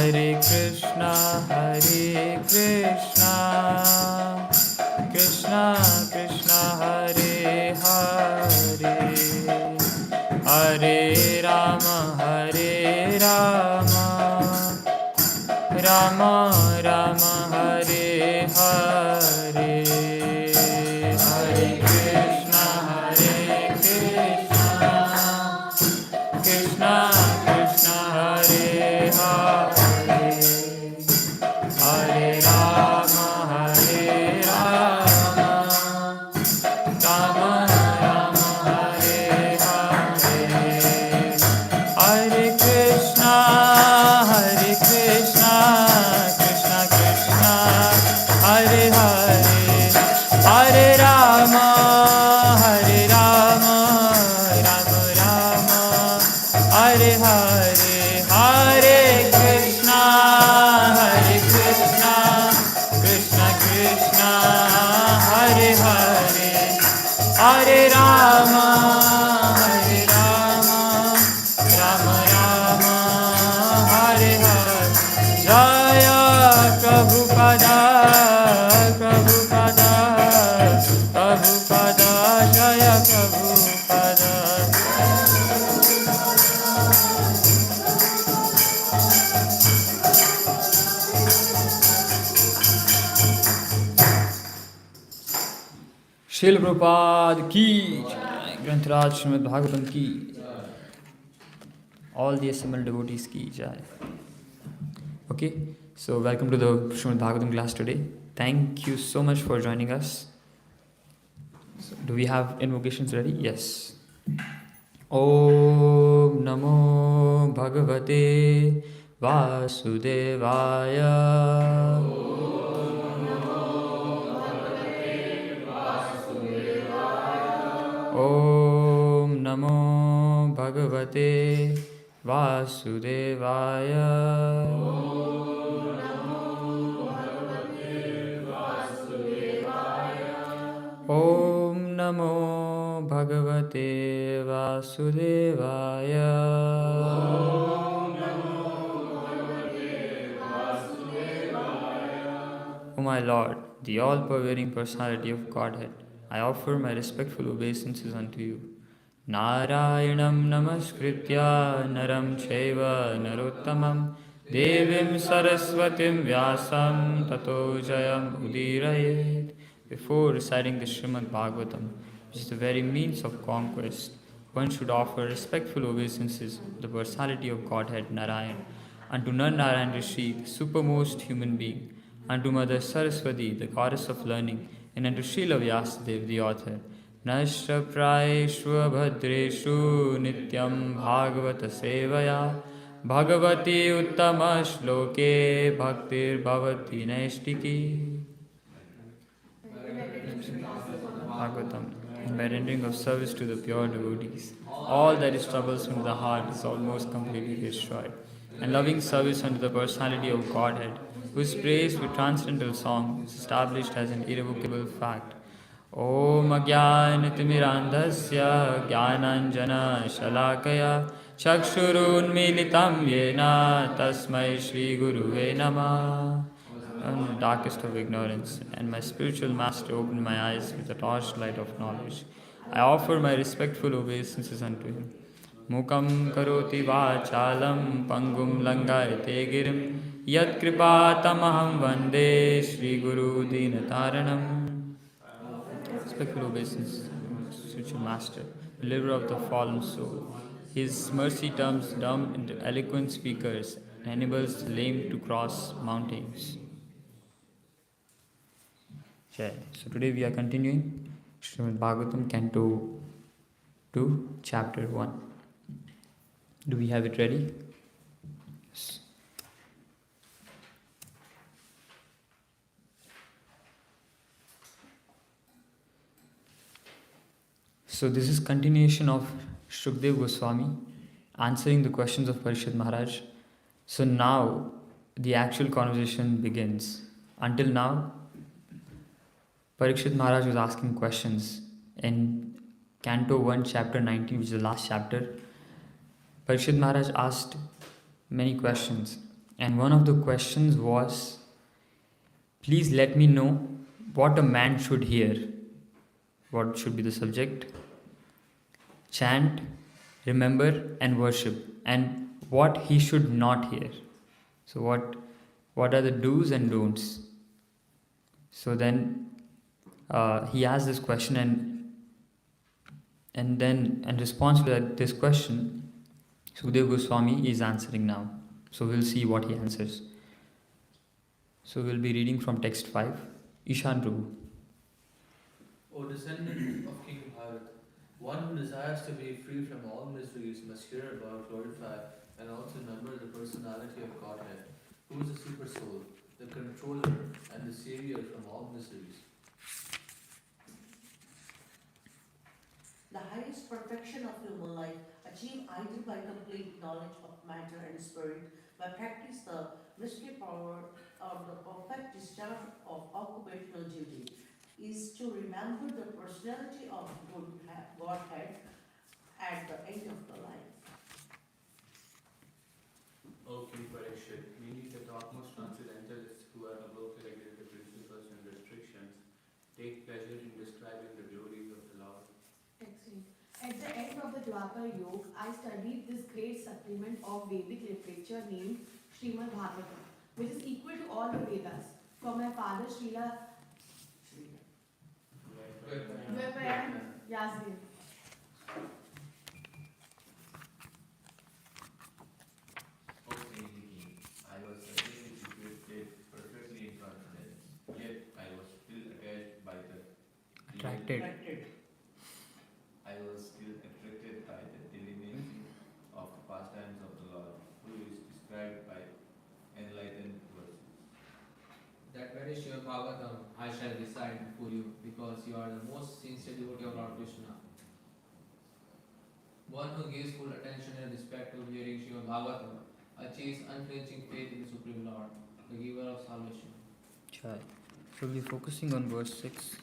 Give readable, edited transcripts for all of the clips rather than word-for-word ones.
Hare Krishna, Krishna Krishna, Hare Hare, Hare Rama, Rama Rama, Hare Hare. Hare Krishna, Krishna Krishna, Hare Hare, Hare Rama, Rama Rama, Hare Hare. Hare Krishna, Krishna Krishna, Hare Hare, Hare Rama, Rama Rama, Hare Hare. Hare Krishna, Krishna Krishna, Hare Hare, Hare Rama, Rama Rama, Hare Hare. Jaya Prabhupada, Jaya Prabhupada. Srila Prabhupada ki jai, Grantaraj Srimad Bhagavatam ki, all the assembled devotees ki jai. Okay, so welcome to the Srimad Bhagavatam class today. Thank you so much for joining us. So, do we have invocations ready? Yes. Om Namo Bhagavate Vasudevaya. Om Namo Bhagavate Vasudevaya. Om Namo Bhagavate Vasudevaya. O my Lord, the all-pervading personality of Godhead, I offer my respectful obeisances unto you. Narayanam namaskritya naram chaiva narottamam devim saraswatim vyasam tato jayam udirayet. Before reciting the Srimad Bhagavatam, which is the very means of conquest, one should offer respectful obeisances to the personality of Godhead Narayan, unto Narayan Rishi, the supermost human being, unto Mother Saraswati, the goddess of learning, and unto Srila Vyasadeva, the author. Nashra praeshva bhadreshu nityam bhagavata sevaya bhagavati uttama shloke bhaktir bhavati naistiki. Bhagavatam. And by rendering of service to the pure devotees, all that is troublesome to the heart is almost completely destroyed. And loving service unto the personality of Godhead, whose praise with transcendental song is established as an irrevocable fact. Om Ajnanatimirandhasya Jnananjana Shalakaya Chakshurunmilitam Yena Tasmai Shri Guruve Namah. I'm the darkest of ignorance, and my spiritual master opened my eyes with the torchlight of knowledge. I offer my respectful obeisances unto him. Mukam karoti vachalam pangum langayate girim yat kripatamaham vande Shri Guru Dinataranam. Respectful obeisance, spiritual master, deliverer of the fallen soul. His mercy turns dumb into eloquent speakers and enables the lame to cross mountains. Okay. So today we are continuing Srimad Bhagavatam, Canto 2, Chapter 1. Do we have it ready? Yes. So this is continuation of Shukdev Goswami answering the questions of Parishad Maharaj. So now the actual conversation begins. Until now, Parikshit Maharaj was asking questions. In Canto 1, Chapter 19, which is the last chapter, Parikshit Maharaj asked many questions. And one of the questions was, please let me know what a man should hear. What should be the subject? Chant, remember, and worship. And what he should not hear. So, what are the do's and don'ts? So then he asked this question, and then in response to this question, Sukdev Goswami is answering now. So we'll see what he answers. So we'll be reading from text 5. Ishan Prabhu. O descendant of King Bharat, one who desires to be free from all miseries must hear about, glorify, and also remember the personality of Godhead, who is the super soul, the controller, and the savior from all miseries. The highest perfection of human life achieved either by complete knowledge of matter and spirit, by practice the mystery power, or the perfect discharge of occupational duty, is to remember the personality of Godhead at the end of the life. O King Parikshit, we, the topmost transcendentalists who are above the regulated principles and restrictions, take pleasure in describing the glories of the Lord. Excellent. At the end of the Dwapar Yuga, I studied this great supplement of Vedic literature named Srimad Bhagavatam, which is equal to all the Vedas. From my father Srila Yasdev. O saintly king, I was certainly situated perfectly in confidence, yet I was still attached by the Attracted. I was still attracted by the delineation of the pastimes of the Lord, who is described by enlightened verses. That very Srimad Bhagavatam I shall recite before you, because you are the most sincere devotee of Lord Krishna. One who gives full attention and respect to hearing Srimad Bhagavatam achieves unflinching faith in the Supreme Lord, the giver of salvation. Chai. So we'll be focusing on verse 6.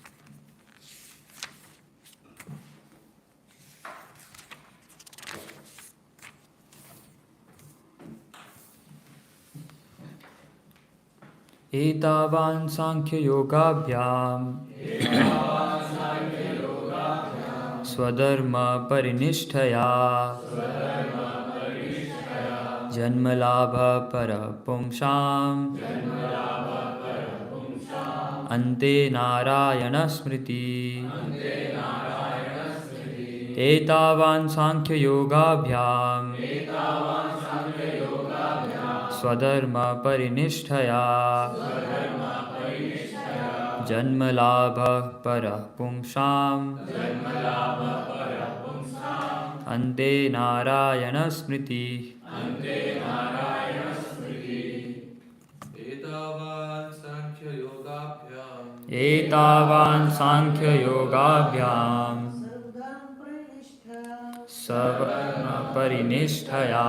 एतावान् साङ्ख्ययोगाभ्याम् स्वधर्म परिनिष्ठया जन्मलाभ परपुंसाम् अन्ते नारायण स्मृति एतावान् साङ्ख्ययोगाभ्याम् स्वधर्म परिनिष्ठया जन्मलाभ परपुंसाम् अन्ते नारायण स्मृति एतावान् साङ्ख्ययोगाभ्याम् सर्वधर्म परिनिष्ठया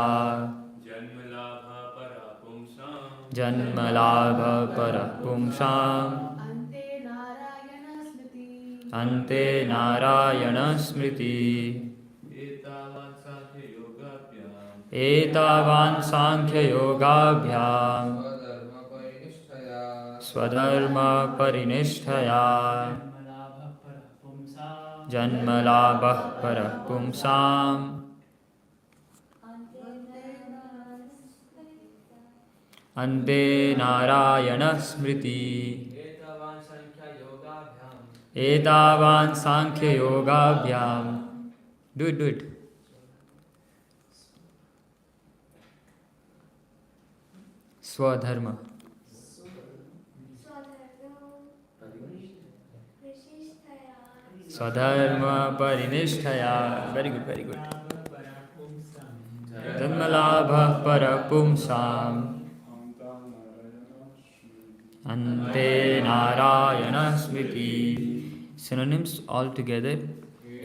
जन्मलाभ परपुंसाम् अन्ते नारायण स्मृति एतावान् साङ्ख्ययोगाभ्याम् स्वधर्म परिनिष्ठया जन्मलाभः परपुंसाम् अन्ते नारायण स्मृति एतावान् साङ्ख्ययोगाभ्याम् do it स्वधर्म स्वधर्म परिनिष्ठया very good जन्मलाभः परपुंसाम् अन्ते नारायण स्मृति. Synonyms altogether: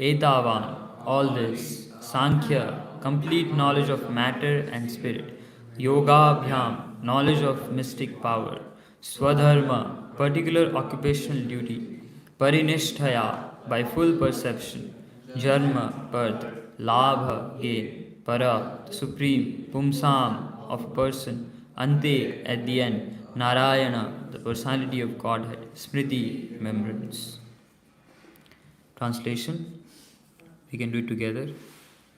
etavan, all this; sankhya, complete knowledge of matter and spirit; yogabhyam, knowledge of mystic power; swadharma, particular occupational duty; parinishtaya, by full perception; jarma, birth; labha, gain; para, supreme; pumsam, of person; Ante, at the end, Narayana, the personality of Godhead, Smriti, remembrance. Translation, we can do it together.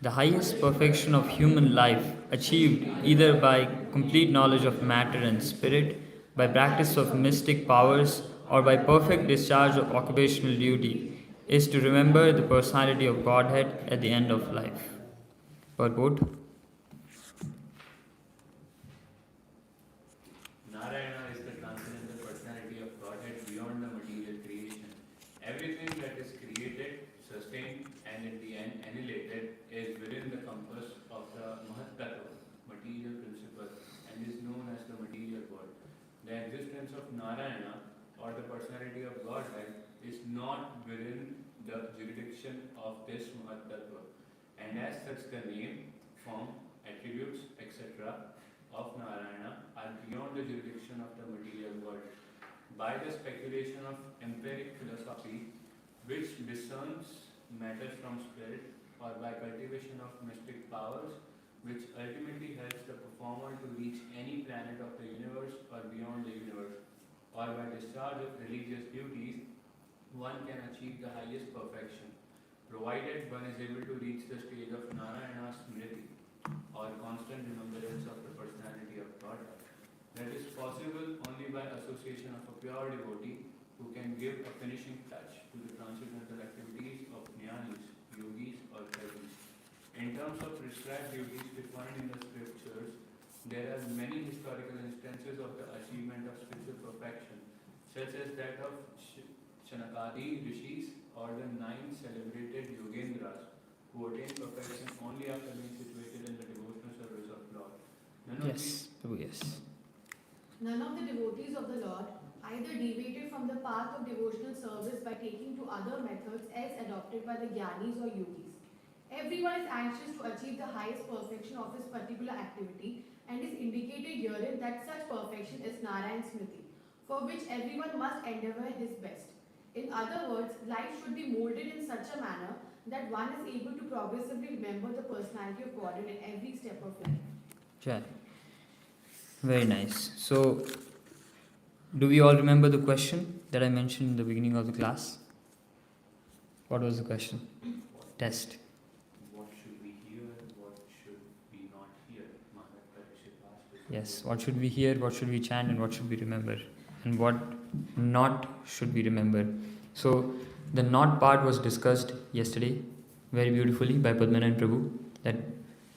The highest perfection of human life, achieved either by complete knowledge of matter and spirit, by practice of mystic powers, or by perfect discharge of occupational duty, is to remember the personality of Godhead at the end of life. Purport. Narayana is the transcendental personality of Godhead beyond the material creation. Everything that is created, sustained, and in the end annihilated is within the compass of the Mahatattva, material principle, and is known as the material world. The existence of Narayana, or the personality of Godhead, is not within the jurisdiction of this Mahatattva, and as such the name, form, attributes, etc. of Narayana are beyond the jurisdiction of the material world. By the speculation of empiric philosophy, which discerns matter from spirit, or by cultivation of mystic powers, which ultimately helps the performer to reach any planet of the universe or beyond the universe, or by discharge of religious duties, one can achieve the highest perfection, provided one is able to reach the stage of Narayana Smriti, or constant remembrance of the personality of God. That is possible only by association of a pure devotee who can give a finishing touch to the transcendental activities of jnanis, yogis, or yogis. In terms of prescribed duties defined in the scriptures, there are many historical instances of the achievement of spiritual perfection, such as that of Shanakadi rishis or the 9 celebrated yogendras who attain perfection only after being situated in the devotional service of Lord. Yes, Prabhu, yes. None of the devotees of the Lord either deviated from the path of devotional service by taking to other methods as adopted by the Gyanis or Yogis. Everyone is anxious to achieve the highest perfection of his particular activity and is indicated herein that such perfection is Narayan Smriti, for which everyone must endeavor his best. In other words, life should be molded in such a manner that one is able to progressively remember the personality of God in every step of life. Jai. Very nice. So, do we all remember the question that I mentioned in the beginning of the class? What was the question? Test. What should we hear? What should we not hear? Maharaj Parikshit asked this. Yes, what should we hear, what should we chant, and what should we remember? And what not should we remember? So, the not part was discussed yesterday very beautifully by Padmana and Prabhu. That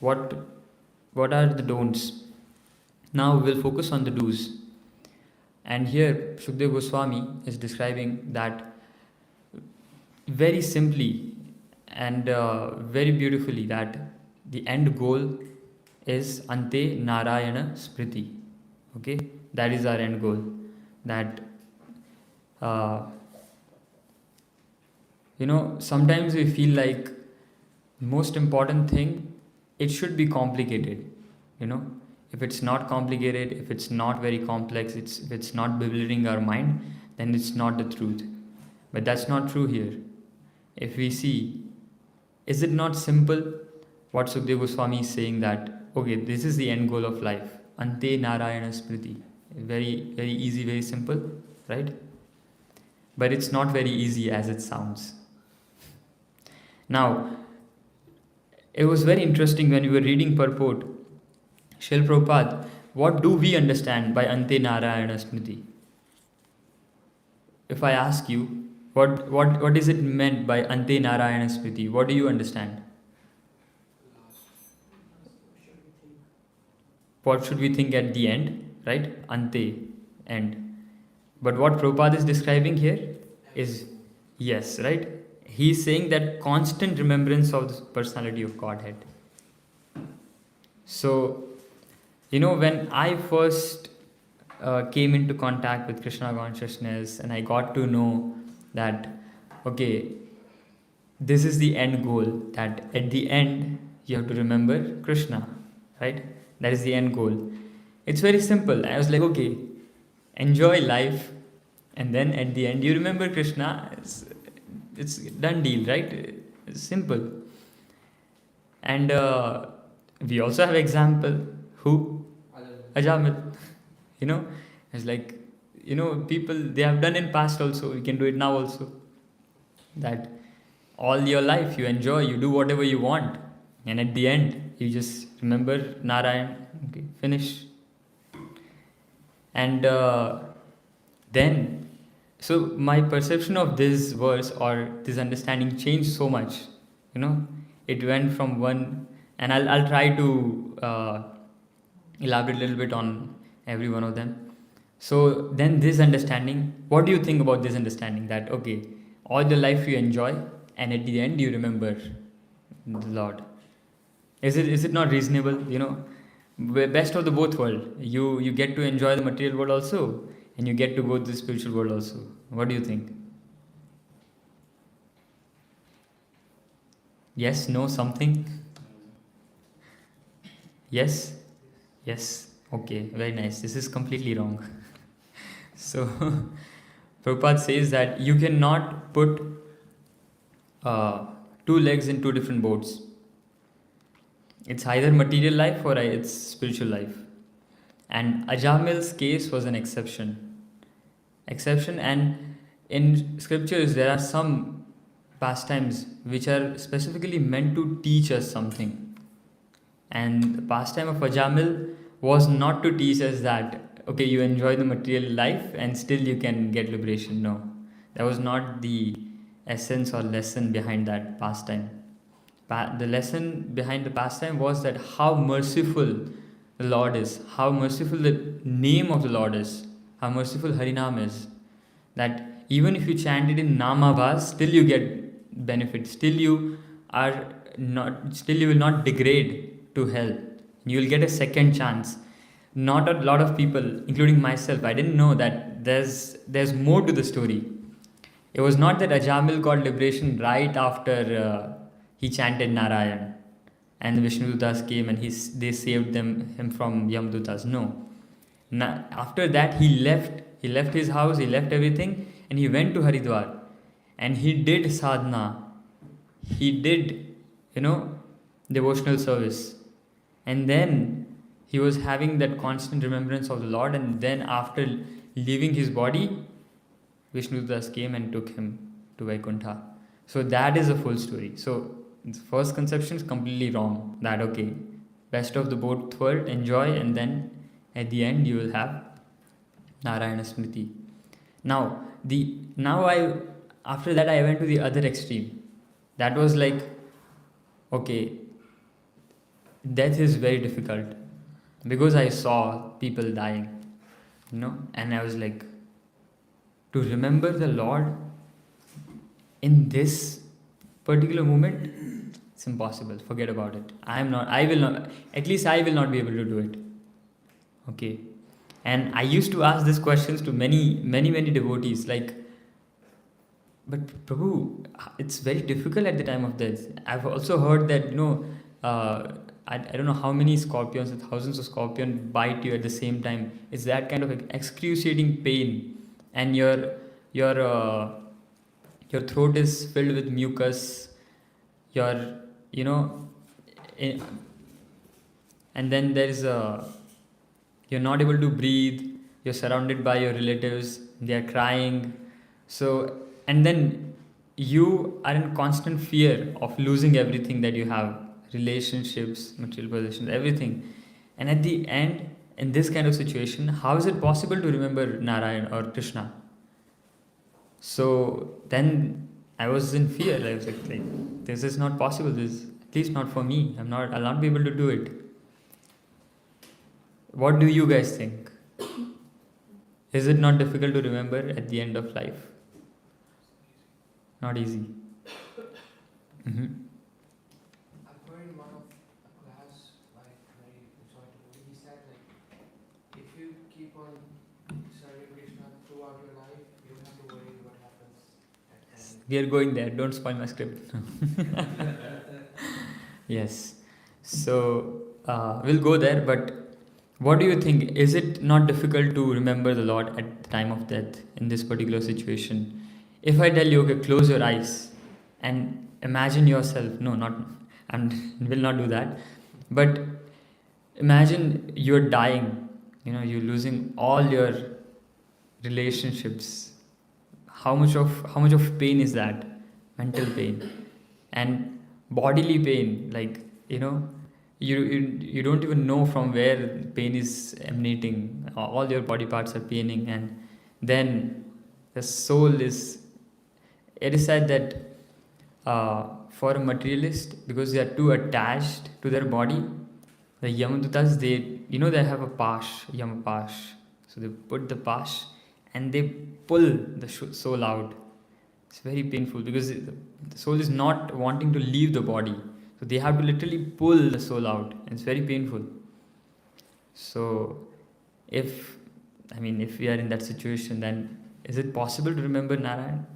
what are the don'ts? Now we'll focus on the do's. And here Shukdev Goswami is describing that very simply and very beautifully, that the end goal is Ante Narayana Smriti. Okay, that is our end goal. That sometimes we feel like most important thing, it should be complicated. If it's not complicated, if it's not very complex, if it's not bewildering our mind, then it's not the truth. But that's not true here. If we see, is it not simple what Sukdev Goswami is saying, that okay, this is the end goal of life, Ante Narayana Smriti. Very, very easy, very simple, right? But it's not very easy as it sounds. Now, it was very interesting when we were reading purport, Srila Prabhupada, what do we understand by Ante Narayana Smriti? If I ask you, what is it meant by Ante Narayana Smriti? What do you understand? What should we think at the end, right? Ante, end. But what Prabhupada is describing here is, yes, right? He is saying that constant remembrance of the personality of Godhead. So, when I first came into contact with Krishna consciousness and I got to know that, okay, this is the end goal, that at the end you have to remember Krishna, right? That is the end goal. It's very simple. I was like, okay, enjoy life, and then at the end you remember Krishna. It's done deal, right? It's simple. And we also have example. Who? Ajamil. You know, it's like, people, they have done in past also, you can do it now also. That all your life you enjoy, you do whatever you want, and at the end you just remember Narayan. Okay, finish. And then, so my perception of this verse or this understanding changed so much. It went from one, and I'll try to elaborate a little bit on every one of them. So then this understanding, what do you think about this understanding, that okay, all your life you enjoy, and at the end you remember the Lord? Is it not reasonable? Best of the both world. You get to enjoy the material world also, and you get to go to the spiritual world also. What do you think? Yes, no, something? Yes? Yes. Okay, very nice. This is completely wrong. So, Prabhupada says that you cannot put two legs in two different boats. It's either material life or it's spiritual life. And Ajamil's case was an exception. And in scriptures there are some pastimes which are specifically meant to teach us something. And the pastime of Ajamil was not to teach us that, okay, you enjoy the material life and still you can get liberation. No. That was not the essence or lesson behind that pastime. The lesson behind the pastime was that how merciful the Lord is, how merciful the name of the Lord is, how merciful Harinam is. That even if you chant it in Namabhas, still you get benefit, still you will not degrade to hell. You will get a second chance. Not a lot of people, including myself, I didn't know that there's more to the story. It was not that Ajamil got liberation right after he chanted Narayan and the Vishnudutas came and they saved him from Yamdutas. No. After that he left his house, he left everything, and he went to Haridwar, and he did sadhana, he did devotional service, and then he was having that constant remembrance of the Lord. And then after leaving his body, Vishnudutas came and took him to Vaikuntha. So that is the full story. So the first conception is completely wrong, that okay, best of the both world, enjoy, and then at the end you will have Narayana Smriti. After that I went to the other extreme. That was like, okay, death is very difficult, because I saw people dying, and I was like, to remember the Lord in this particular moment, it's impossible. Forget about it. I will not, at least I will not be able to do it. Okay. And I used to ask these questions to many, many, many devotees, like, but Prabhu, it's very difficult at the time of death. I've also heard that, I don't know how many scorpions, thousands of scorpions bite you at the same time. It's that kind of excruciating pain, and your throat is filled with mucus. And then you're not able to breathe. You're surrounded by your relatives. They are crying. So, and then you are in constant fear of losing everything that you have, relationships, material possessions, everything. And at the end, in this kind of situation, how is it possible to remember Narayan or Krishna? So then I was in fear. I was like, this is not possible. This, at least not for me. I'll not be able to do it. What do you guys think? Is it not difficult to remember at the end of life? Not easy. Mm-hmm. I've heard in one of a class, like very enjoyable, he said like, if you keep on serving Krishna throughout your life, you don't have to worry what happens at the end. We are going there. Don't spoil my script. Yes. So we'll go there. But what do you think? Is it not difficult to remember the Lord at the time of death in this particular situation? If I tell you, okay, close your eyes and imagine yourself. No, not. I will not do that. But imagine you're dying You're losing all your relationships. How much of pain is that? Mental pain and bodily pain. Like, you don't even know from where pain is emanating. All your body parts are paining, and then the soul is. It is said that for a materialist, because they are too attached to their body, the Yamadutas, they have a pash, Yamapash. So they put the pash and they pull the soul out. It's very painful because the soul is not wanting to leave the body. So they have to literally pull the soul out. And it's very painful. So if we are in that situation, then is it possible to remember Narayan?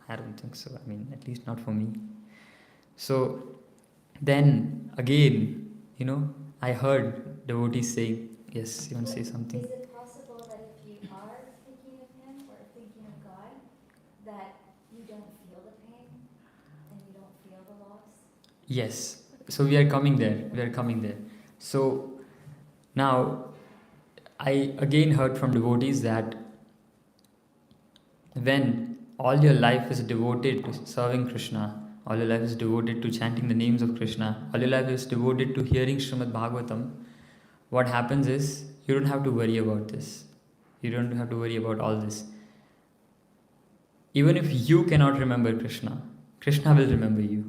I don't think so. At least not for me. So then again, I heard devotees saying, yes, you want to say something? Is it possible that if you are thinking of him or thinking of God, that you don't feel the pain and you don't feel the loss? Yes. So we are coming there. So now I again heard from devotees that when all your life is devoted to serving Krishna, all your life is devoted to chanting the names of Krishna, all your life is devoted to hearing Srimad Bhagavatam, what happens is you don't have to worry about this. You don't have to worry about all this. Even if you cannot remember Krishna, Krishna will remember you.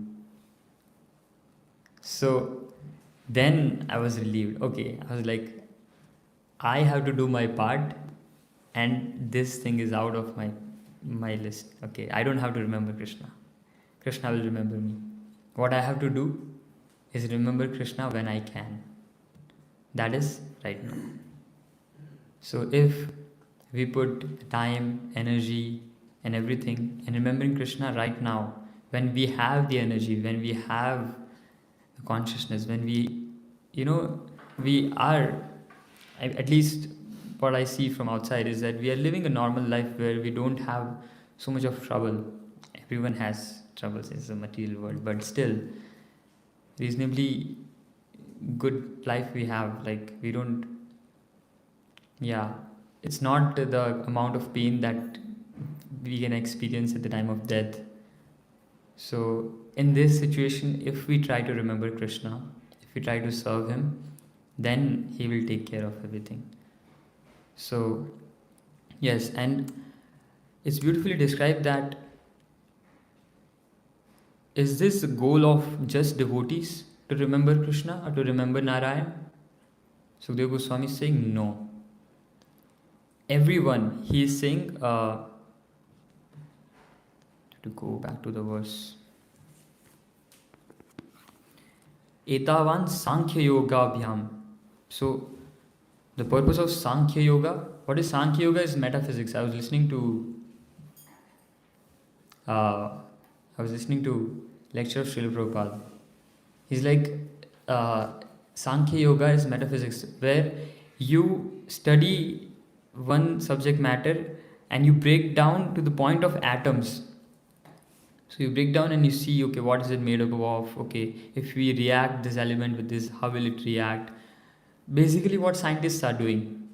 So then I was relieved. Okay, I was like, I have to do my part, and this thing is out of my list. Okay, I don't have to remember Krishna. Krishna will remember me. What I have to do is remember Krishna when I can. That is right now. So if we put time, energy, and everything in remembering Krishna right now, when we have the energy, when we have the consciousness, when we are, at least what I see from outside is that we are living a normal life where we don't have so much of trouble. Everyone has troubles, it's a material world, but still reasonably good life we have. Like, we don't, it's not the amount of pain that we can experience at the time of death. So in this situation, if we try to remember Krishna, if we try to serve him, then he will take care of everything. So yes, and it's beautifully described that, is this the goal of just devotees to remember Krishna or to remember Narayan? Sukadeva Goswami is saying no. Everyone, he is saying, to go back to the verse, Etavan Sankhya Yoga Abhyam. So the purpose of Sankhya Yoga, what is Sankhya Yoga? Is metaphysics. I was listening to lecture of Srila Prabhupada. He's like, Sankhya Yoga is metaphysics, where you study one subject matter and you break down to the point of atoms. So you break down and you see, okay, what is it made up of? Okay, if we react this element with this, how will it react? Basically what scientists are doing,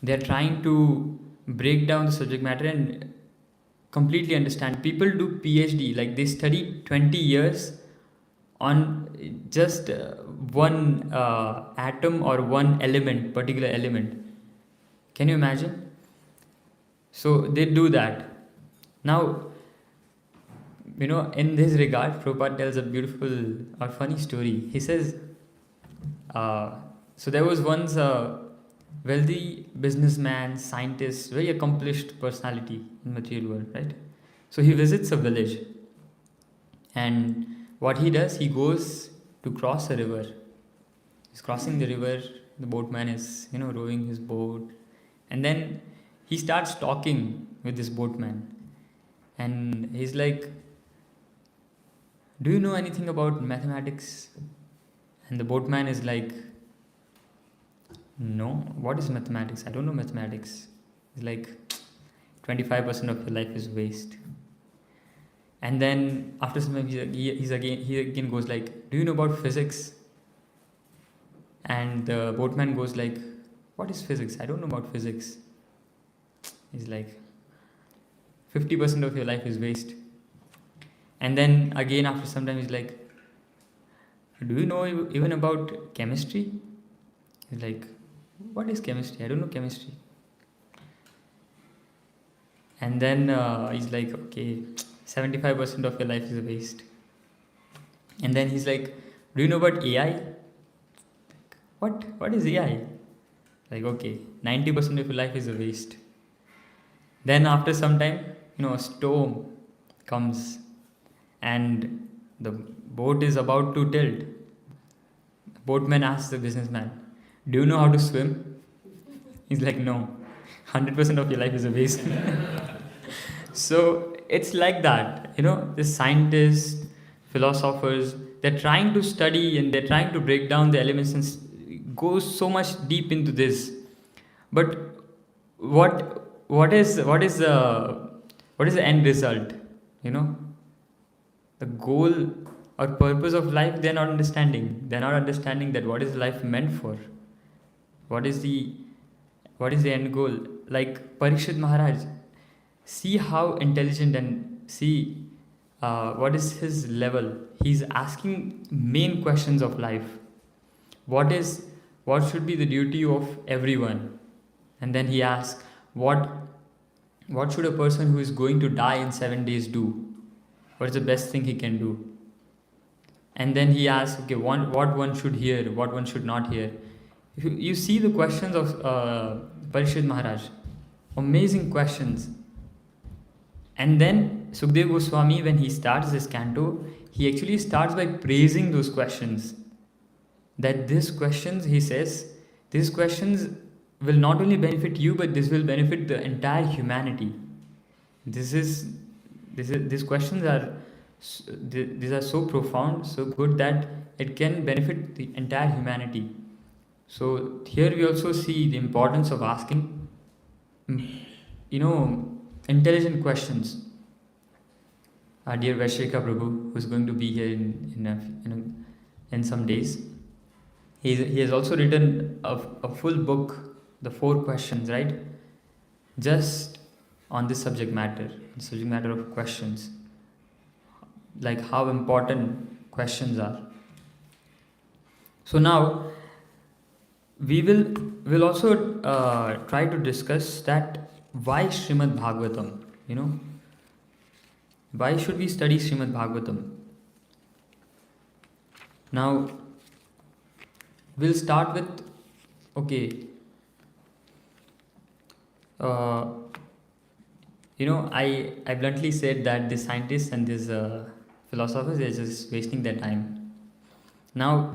they're trying to break down the subject matter and completely understand. People do PhD, like they study 20 years on just one atom or one element, particular element. Can you imagine? So they do that. Now, in this regard, Prabhupada tells a beautiful or funny story. He says, so there was once a wealthy businessman, scientist, very accomplished personality in the material world, right? So he visits a village, and what he does, he goes to cross a river. He's crossing the river, the boatman is, rowing his boat, and then he starts talking with this boatman, and he's like, do you know anything about mathematics? And the boatman is like, no, what is mathematics? I don't know mathematics. He's like, 25% of your life is waste. And then after some time, he again goes like, do you know about physics? And the boatman goes like, what is physics? I don't know about physics. He's like, 50% of your life is waste. And then again, after some time, he's like, do you know even about chemistry? He's like, what is chemistry? I don't know chemistry. And then he's like, okay, 75% of your life is a waste. And then he's like, do you know about AI? What is AI? Like, okay, 90% of your life is a waste. Then after some time, a storm comes and the boat is about to tilt. The boatman asks the businessman, do you know how to swim? He's like, no, 100% of your life is a waste. So it's like that, the scientists, philosophers, they're trying to study and they're trying to break down the elements and go so much deep into this. But what is the end result? The goal or purpose of life, they're not understanding. They're not understanding that what is life meant for. What is the end goal? Like Parikshit Maharaj, see how intelligent and see what is his level. He's asking main questions of life. What should be the duty of everyone? And then he asks, what should a person who is going to die in 7 days do? What is the best thing he can do? And then he asks, okay, what one should hear, what one should not hear. You see the questions of Parikshit Maharaj, amazing questions. And then Sukdev Goswami, when he starts this canto, he actually starts by praising those questions. That these questions, he says, these questions will not only benefit you, but this will benefit the entire humanity. These questions are so profound, so good that it can benefit the entire humanity. So here we also see the importance of asking, intelligent questions. Our dear Vaishika Prabhu, who is going to be here in some days, he has also written a full book, the 4 questions, right? Just on this subject matter, the subject matter of questions, like how important questions are. So now we'll also try to discuss that why Srimad Bhagavatam, why should we study Srimad Bhagavatam? Now we'll start with, okay, I bluntly said that the scientists and these philosophers, they're just wasting their time. Now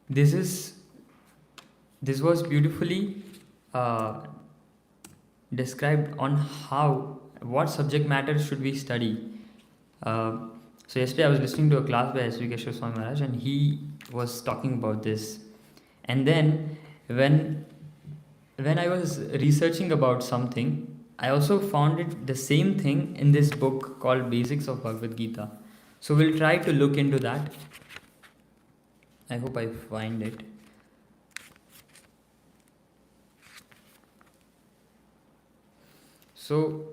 this was beautifully described on what subject matter should we study. So yesterday I was listening to a class by S.V. Keshava Swami Maharaj, and he was talking about this. And then when I was researching about something, I also found it the same thing in this book called Basics of Bhagavad Gita. So we'll try to look into that. I hope I find it. So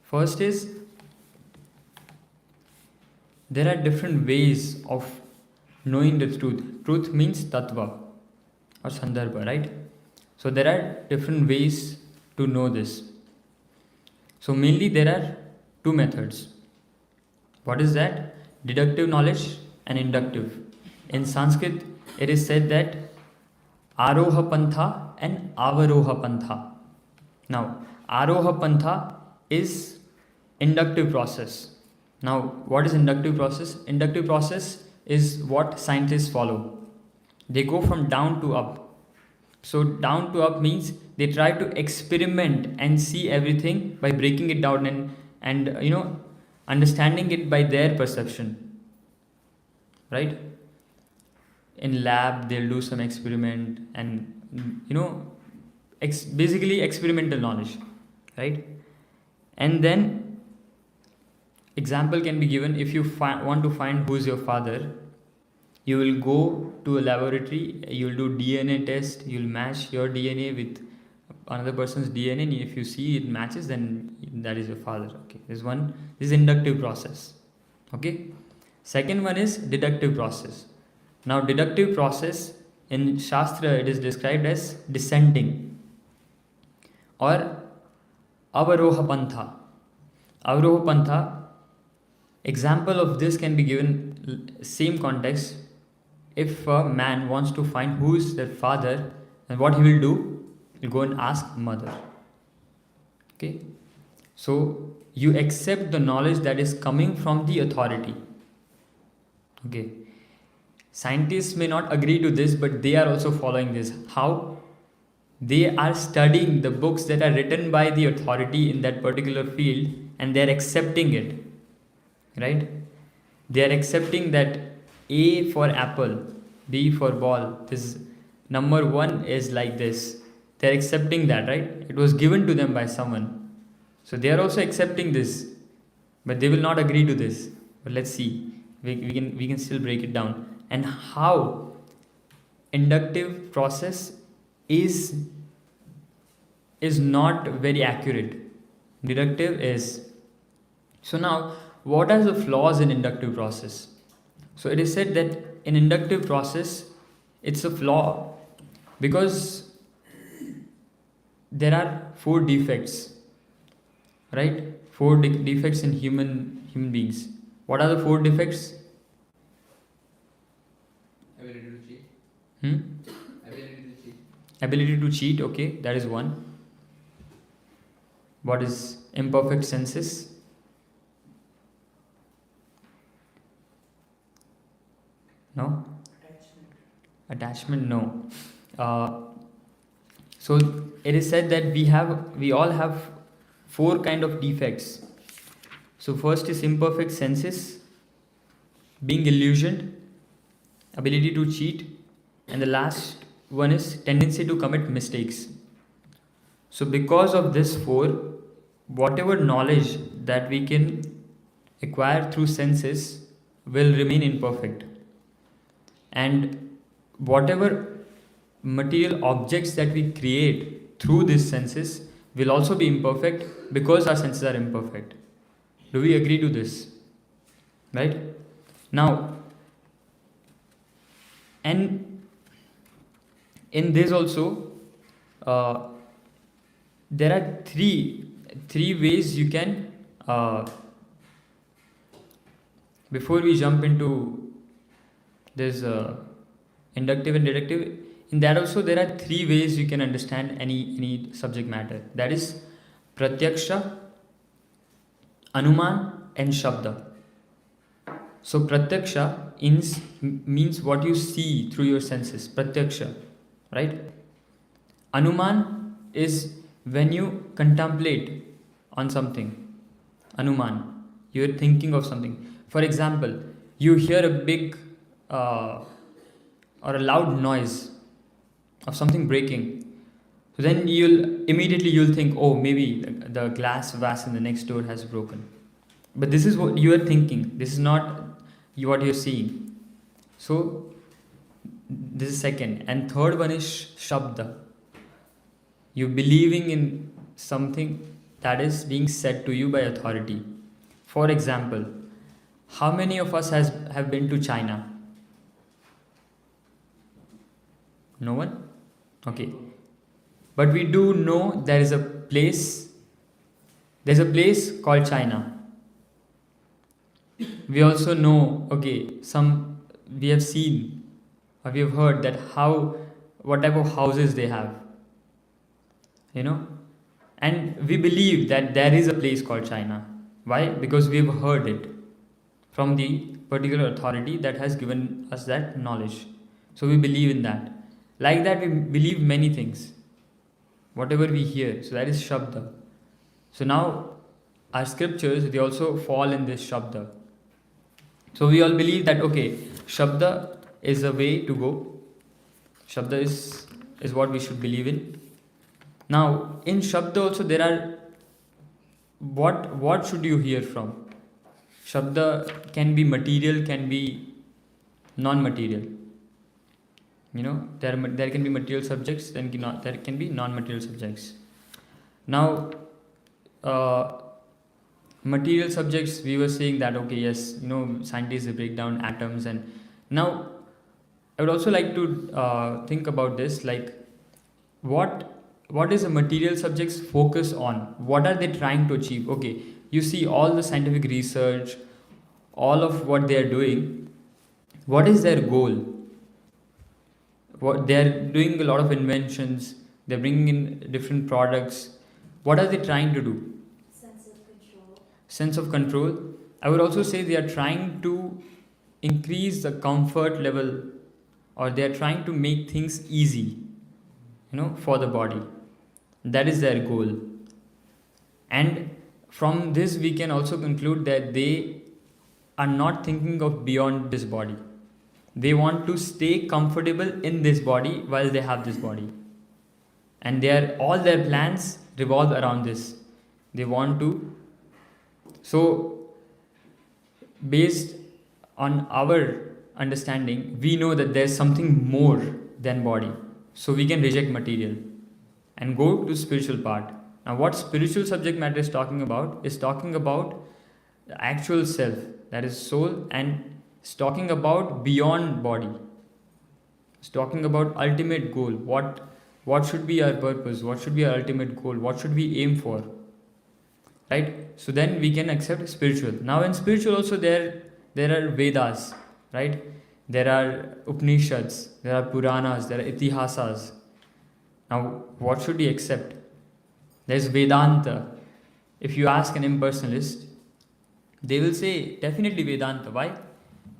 first is, there are different ways of knowing the truth. Truth means tattva or sandarbha, right? So there are different ways to know this. So mainly there are 2 methods. What is that? Deductive knowledge and inductive. In Sanskrit, it is said that Aroha Pantha and Avaroha Pantha. Now, Aroha Pantha is inductive process. Now, what is inductive process? Inductive process is what scientists follow. They go from down to up. So down to up means they try to experiment and see everything by breaking it down and understanding it by their perception, right? In lab they'll do some experiment and basically experimental knowledge, right? And then example can be given. If you want to find who is your father, You will go to a laboratory, you'll do DNA test, you'll match your DNA with another person's DNA, and if you see it matches, then that is your father. Okay, this is inductive process. Okay, second one is deductive process. Now, deductive process in Shastra, it is described as descending or avaroha pantha. Avaroha pantha, example of this can be given same context. If a man wants to find who is their father, then what he will do, he'll go and ask mother. Okay, so you accept the knowledge that is coming from the authority. Okay, scientists may not agree to this, but they are also following this. How? They are studying the books that are written by the authority in that particular field, and they are accepting it, right? They are accepting that A for apple, B for ball, this number 1 is like this. They are accepting that, right? It was given to them by someone, so they are also accepting this, but they will not agree to this. But let's see, we can still break it down. And how inductive process is not very accurate. Deductive is. So now, what are the flaws in inductive process? So it is said that in inductive process, it's a flaw because there are 4 defects, right? 4 defects in human beings. What are the 4 defects? Ability to cheat. Ability to cheat. Ability to cheat, okay, that is one. What is imperfect senses? No? Attachment, no. So it is said that we all have 4 kind of defects. So first is imperfect senses, being illusioned, ability to cheat, and the last one is tendency to commit mistakes. So because of this 4, whatever knowledge that we can acquire through senses will remain imperfect, and whatever material objects that we create through these senses will also be imperfect because our senses are imperfect. Do we agree to this? Right? Now, and in this also, there are three ways you can, before we jump into this inductive and deductive, in that also there are 3 ways you can understand any subject matter. That is pratyaksha, anuman, and shabda. So pratyaksha means what you see through your senses, pratyaksha, right? Anuman is when you contemplate on something. Anuman, you are thinking of something. For example, you hear a big or a loud noise of something breaking. So then you'll immediately think, oh, maybe the glass vase in the next door has broken. But this is what you are thinking. This is not what you're seeing. So this is second. And third one is shabda. You believing in something that is being said to you by authority. For example, how many of us have been to China? No one? Okay. But we do know there's a place called China. We also know, okay, we have seen or we have heard that what type of houses they have. And we believe that there is a place called China. Why? Because we have heard it from the particular authority that has given us that knowledge. So we believe in that. Like that, we believe many things. Whatever we hear. So that is Shabda. So now, our scriptures, they also fall in this Shabda. So we all believe that, okay, Shabda is a way to go. Shabda is what we should believe in. Now, in Shabda also there are, what should you hear from? Shabda can be material, can be non-material. There can be material subjects, then there can be non-material subjects. Now, material subjects, we were saying that, okay, yes, scientists, they break down atoms. And now I would also like to think about this, like what is the material subjects focus on? What are they trying to achieve? Okay, you see all the scientific research, all of what they are doing. What is their goal? What they are doing, a lot of inventions, they're bringing in different products. What are they trying to do? Sense of control. Sense of control. I would also say they are trying to increase the comfort level, or they are trying to make things easy, for the body. That is their goal. And from this, we can also conclude that they are not thinking of beyond this body. They want to stay comfortable in this body while they have this body. And all their plans revolve around this. They want to. So, based on our understanding, we know that there's something more than body. So we can reject material and go to spiritual part. Now, what spiritual subject matter is talking about the actual self, that is soul, and it's talking about beyond body. It's talking about ultimate goal. What should be our purpose? What should be our ultimate goal? What should we aim for? Right? So then we can accept spiritual. Now in spiritual also there are Vedas, right? There are Upanishads, there are Puranas, there are Itihasas. Now what should we accept? There's Vedanta. If you ask an impersonalist, they will say definitely Vedanta. Why?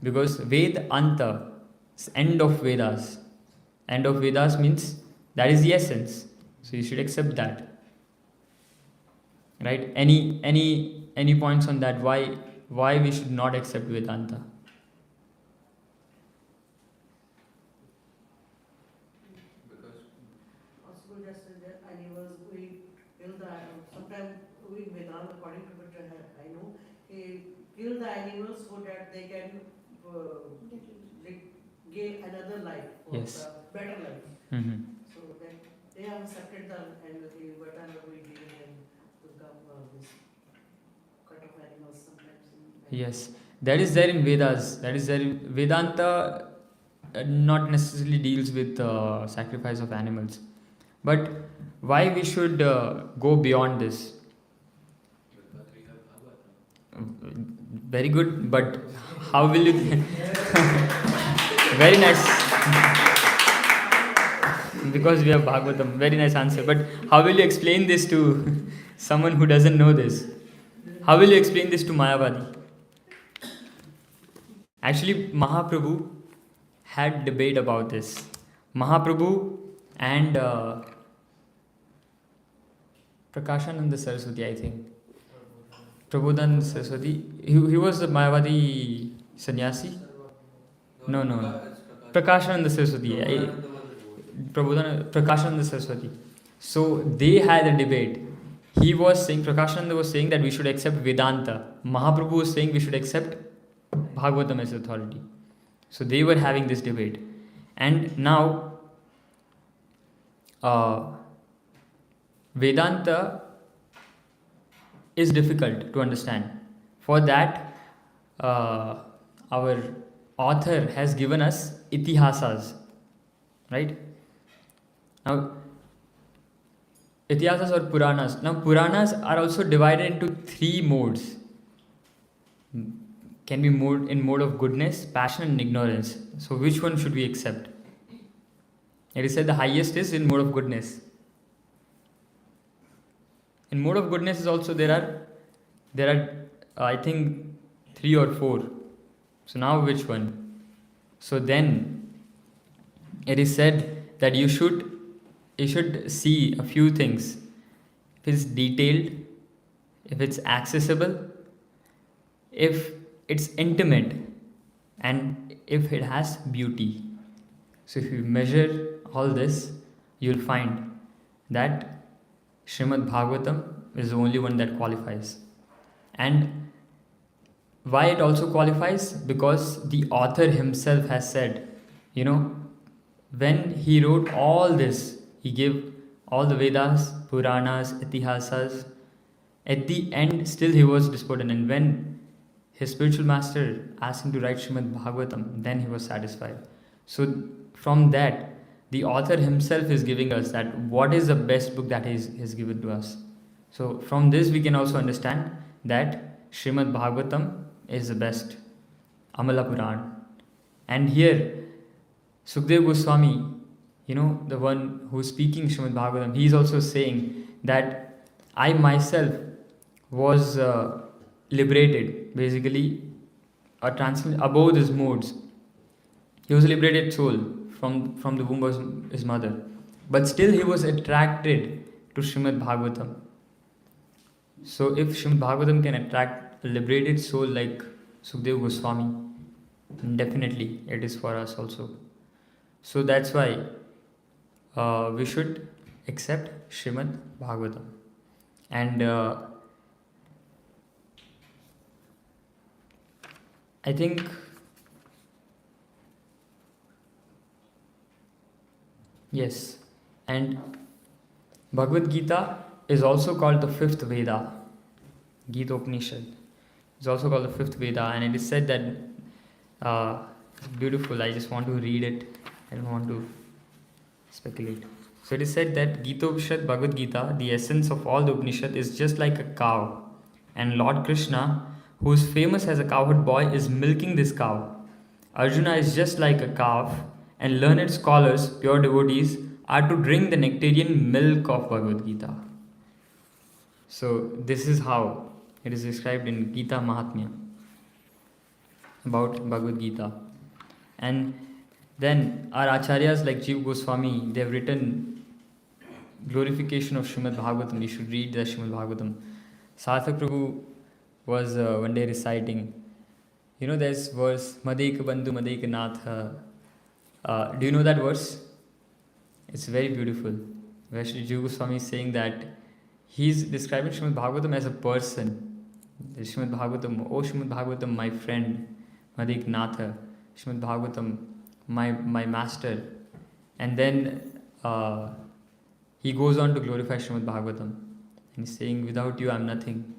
Because Vedanta is end of Vedas. End of Vedas means that is the essence. So you should accept that. Right? Any points on that? Why we should not accept Vedanta? Because Possible just that animals, we kill the, sometimes we Vedanta, according to what I know, he kill the animals so that they can gain another life, or Yes. a better life. Mm-hmm. So that they have accepted the animal, whatever we give them to come, this cut of animals sometimes. Yes, that is there in Vedas. That is there in Vedanta. Not necessarily deals with sacrifice of animals, but why we should go beyond this? because we have Bhagavatam. Very good, but how will you? Very nice. Because we have Bhagavatam. Very nice answer. But how will you explain this to someone who doesn't know this? How will you explain this to Mayavadi? Actually, Mahaprabhu had debate about this. Mahaprabhu and Prakashananda Saraswati, I think. Prabodhananda Saraswati. He was the Mayavadi sannyasi. No. Prakashananda Saraswati. Prakashananda Saraswati. So they had a debate. He was saying, Prakashananda was saying that we should accept Vedanta. Mahaprabhu was saying we should accept Bhagavatam as authority. So they were having this debate. And now, Vedanta is difficult to understand. For that, our author has given us Itihasas. Right? Now, Itihasas or Puranas. Now, Puranas are also divided into 3 modes. Can be in mode of goodness, passion and ignorance. So which one should we accept? It is said the highest is in mode of goodness. In mode of goodness is also there are I think 3 or 4. So now which one? So then it is said that you should see a few things. If it's detailed, if it's accessible, if it's intimate, and if it has beauty. So if you measure all this, you'll find that Srimad Bhagavatam is the only one that qualifies. And Why it also qualifies? Because the author himself has said, you know, when he wrote all this, he gave all the Vedas, Puranas, Itihasas. At the end, still he was despondent. And when his spiritual master asked him to write Srimad Bhagavatam, then he was satisfied. So, from that, the author himself is giving us that what is the best book that he has given to us. So, from this, we can also understand that Srimad Bhagavatam is the best, Amala Puran. And here, Sukdev Goswami, the one who is speaking Srimad Bhagavatam, he is also saying that I myself was liberated, basically, or transcended above these modes. He was a liberated soul from the womb of his mother. But still he was attracted to Srimad Bhagavatam. So if Srimad Bhagavatam can attract a liberated soul like Sukdev Goswami, definitely it is for us also. So that's why we should accept Srimad Bhagavatam. And I think yes, and Bhagavad Gita is also called the fifth Veda. Gita Upanishad is also called the fifth Veda, and it is said that it's beautiful. I just want to read it. I don't want to speculate. So it is said that Gita Upanishad, Bhagavad Gita, the essence of all the Upanishad, is just like a cow, and Lord Krishna, who is famous as a cowherd boy, is milking this cow. Arjuna is just like a calf, and learned scholars, pure devotees, are to drink the nectarian milk of Bhagavad Gita. So this is how it is described in Gita Mahatmya about Bhagavad Gita. And then our acharyas like Jiva Goswami, they have written glorification of Srimad Bhagavatam. You should read the Srimad Bhagavatam. Sarthak Prabhu was one day reciting, there's verse, Madeka Bandhu Madeka Nath. Do you know that verse? It's very beautiful. Where Sri Jiva Goswami is saying that he's describing Srimad Bhagavatam as a person. Srimad Bhagavatam, oh Srimad Bhagavatam, my friend, Madeka Natha, Srimad Bhagavatam, my master. And then he goes on to glorify Srimad Bhagavatam. And he's saying, without you I'm nothing.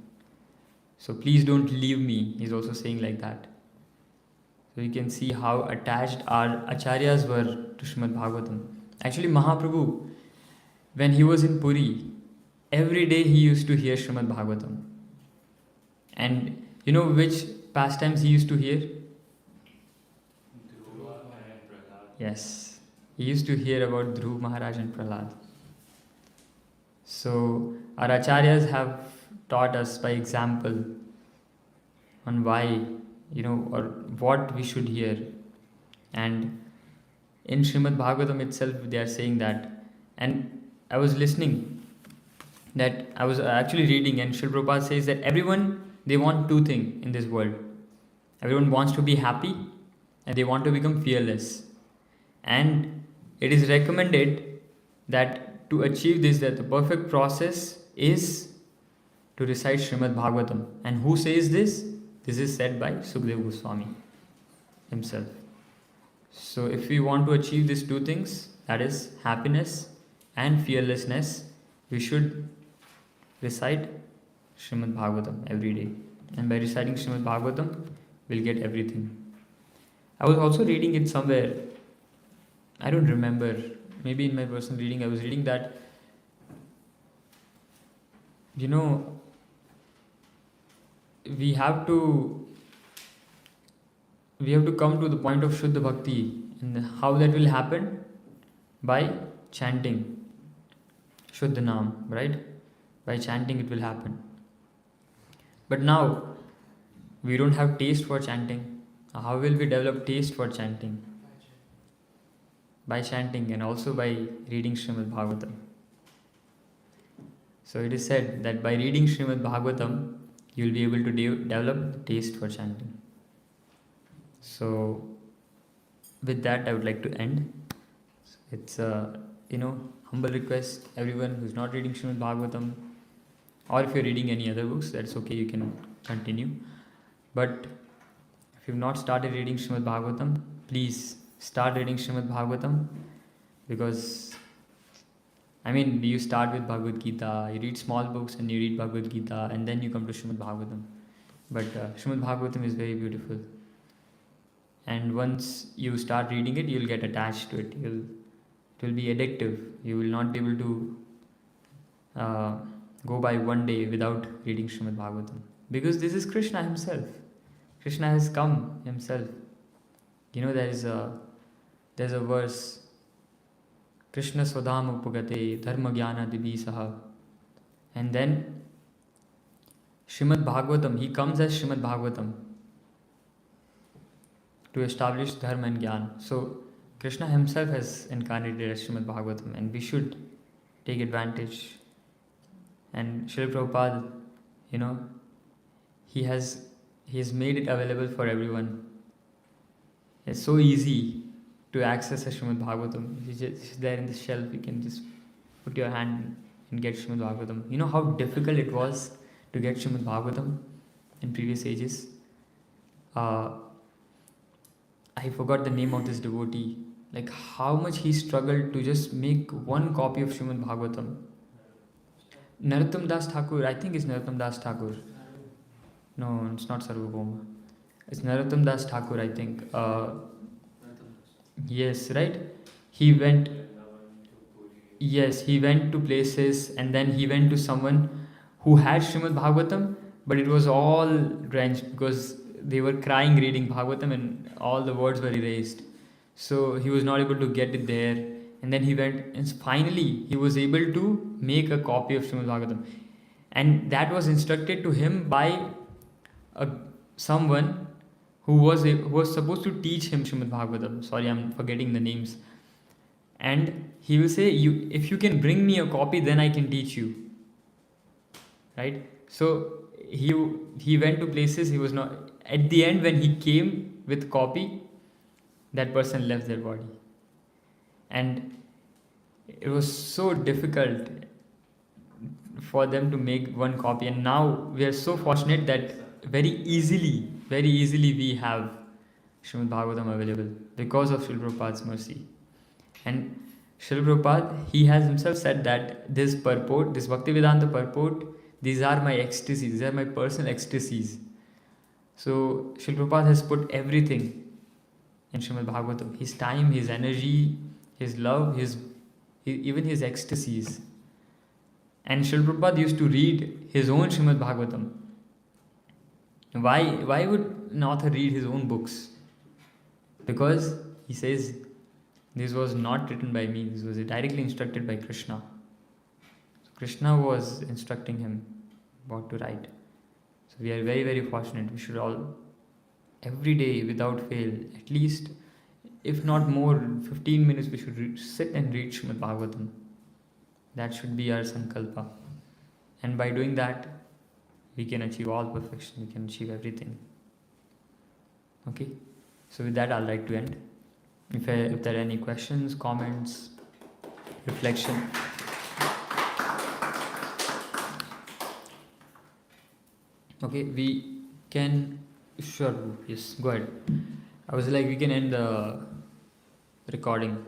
So please don't leave me. He's also saying like that. So you can see how attached our acharyas were to Srimad Bhagavatam. Actually, Mahaprabhu, when he was in Puri, every day he used to hear Srimad Bhagavatam. And you know which pastimes he used to hear? Yes. He used to hear about Dhruv Maharaj and Prahlad. So our acharyas have taught us by example on why, or what we should hear. And in Srimad Bhagavatam itself, they are saying that. And I was listening, that I was actually reading, and Srila Prabhupada says that everyone, they want two things in this world. Everyone wants to be happy, and they want to become fearless. And it is recommended that to achieve this, that the perfect process is to recite Srimad Bhagavatam. And who says this? This is said by Sukdev Goswami himself. So if we want to achieve these two things, that is happiness and fearlessness, we should recite Srimad Bhagavatam every day. And by reciting Srimad Bhagavatam, we'll get everything. I was also reading it somewhere, I don't remember, maybe in my personal reading, I was reading that, we have to come to the point of Shuddha Bhakti. And how that will happen? By chanting Shuddha Naam, right? By chanting it will happen. But now, we don't have taste for chanting. How will we develop taste for chanting? By chanting, and also by reading Srimad Bhagavatam. So it is said that by reading Srimad Bhagavatam, you will be able to develop the taste for chanting. So with that, I would like to end. It's a humble request, everyone who's not reading Srimad Bhagavatam, or if you're reading any other books, that's okay, you can continue. But if you've not started reading Srimad Bhagavatam, please start reading Srimad Bhagavatam, because you start with Bhagavad Gita, you read small books and you read Bhagavad Gita, and then you come to Srimad Bhagavatam. But Srimad Bhagavatam is very beautiful. And once you start reading it, you'll get attached to it. It will be addictive. You will not be able to go by one day without reading Srimad Bhagavatam. Because this is Krishna himself. Krishna has come himself. There's a verse, Krishna Swadham Upagate Dharma Jnana Divisaha. And then Srimad Bhagavatam, he comes as Srimad Bhagavatam to establish Dharma and Jnana. So Krishna himself has incarnated as Srimad Bhagavatam, and we should take advantage. And Srila Prabhupada, he has made it available for everyone. It's so easy to access a Srimad Bhagavatam. It's there in the shelf. You can just put your hand and get Srimad Bhagavatam. You know how difficult it was to get Srimad Bhagavatam in previous ages? I forgot the name of this devotee. Like how much he struggled to just make one copy of Srimad Bhagavatam. Narottam Das Thakur, I think it's Narottam Das Thakur. No, it's not Sarvabhauma. It's Narottam Das Thakur, I think. Yes, right? He went to places, and then he went to someone who had Srimad Bhagavatam, but it was all drenched because they were crying reading Bhagavatam and all the words were erased. So he was not able to get it there. And then he went, and finally he was able to make a copy of Srimad Bhagavatam. And that was instructed to him by someone who was supposed to teach him Srimad Bhagavatam. Sorry, I'm forgetting the names. And he will say, if you can bring me a copy, then I can teach you. Right? So he went to places, he was not. At the end, when he came with copy, that person left their body. And it was so difficult for them to make one copy. And now we are so fortunate that very easily we have Srimad Bhagavatam available because of Srila Prabhupada's mercy. And Srila Prabhupada, he has himself said that this purport, this Bhaktivedanta purport, these are my ecstasies, these are my personal ecstasies. So Srila Prabhupada has put everything in Srimad Bhagavatam. His time, his energy, his love, even his ecstasies. And Srila Prabhupada used to read his own Srimad Bhagavatam. Why would an author read his own books? Because he says, this was not written by me, this was directly instructed by Krishna. So Krishna was instructing him what to write. So we are very, very fortunate. We should all, every day without fail, at least, if not more, 15 minutes, we should sit and read Srimad Bhagavatam. That should be our sankalpa. And by doing that, we can achieve all perfection, we can achieve everything. Okay? So with that, I'd like to end. If there are any questions, comments, reflection. Okay, we can... Sure, yes, go ahead. I was like, we can end the recording.